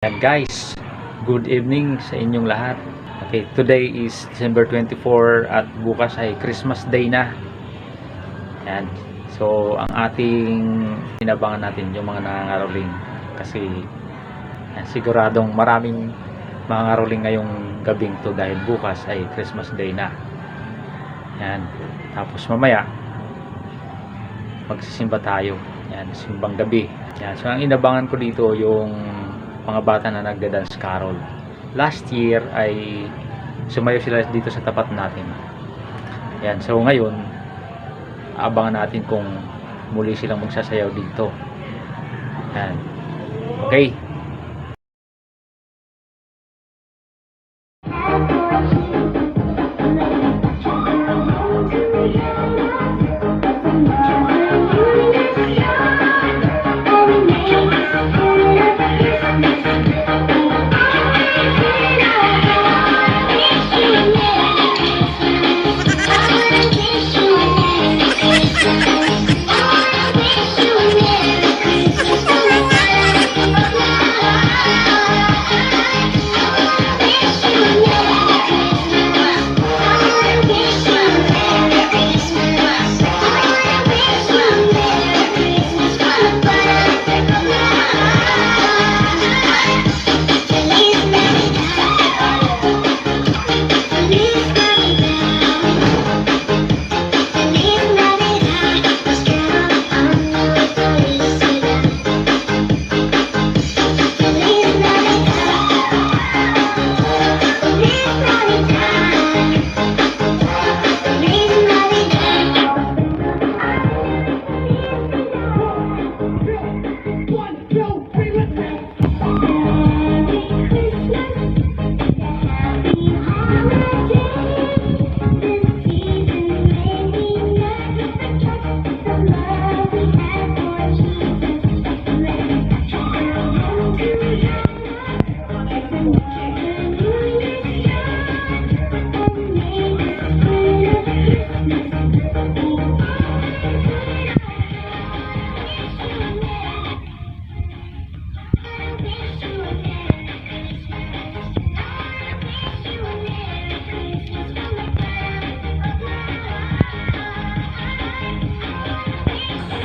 Yan guys, good evening sa inyong lahat. Okay, today is December 24 at bukas ay Christmas Day na. Yan. So, ang ating inabangan natin yung mga nangangaroling kasi yan, siguradong maraming mangangaroling ngayong gabing to dahil bukas ay Christmas Day na. Yan. Tapos mamaya magsisimba tayo. Yan, simbang gabi. Yan. So, ang inabangan ko dito yung mga bata na nagda-dance carol. Last year ay sumayaw sila dito sa tapat natin. Yan, so ngayon abangan natin kung muli silang magsasayaw dito. Yan. Okay.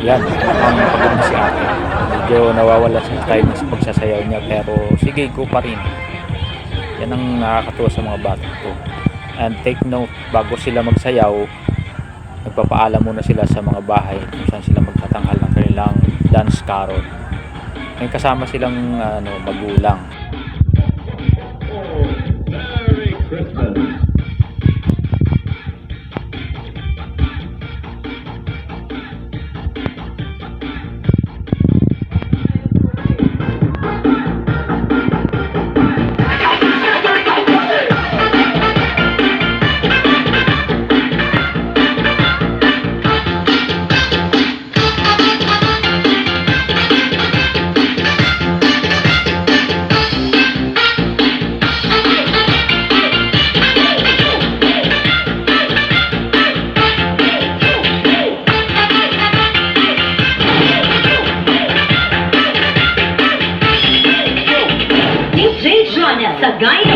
Yan, ang pagod si ate. Medyo nawawala sa time sa pagsasayaw niya pero sige, go pa rin. Yan ang nakakatuwa sa mga bata to. And take note, bago sila magsayaw, nagpapaalam muna sila sa mga bahay kung saan sila magtatanghal ng kanilang dance carol. May kasama silang magulang. Merry Christmas. Sa gaya.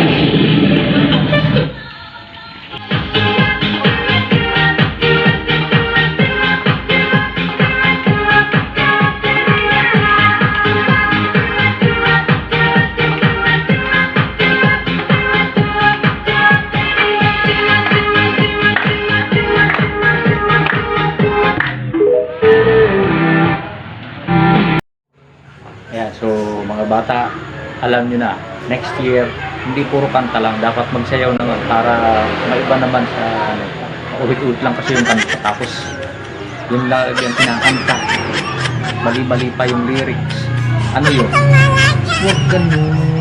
Ayan, so mga bata, alam nyo na, next year hindi puro kanta lang, dapat magsayaw naman para maiba naman sa ulit-ulit lang kasi yung kanta, tapos yung lagi ang kinakanta, mali-mali pa yung lyrics. Ano yun? Huwag ganun.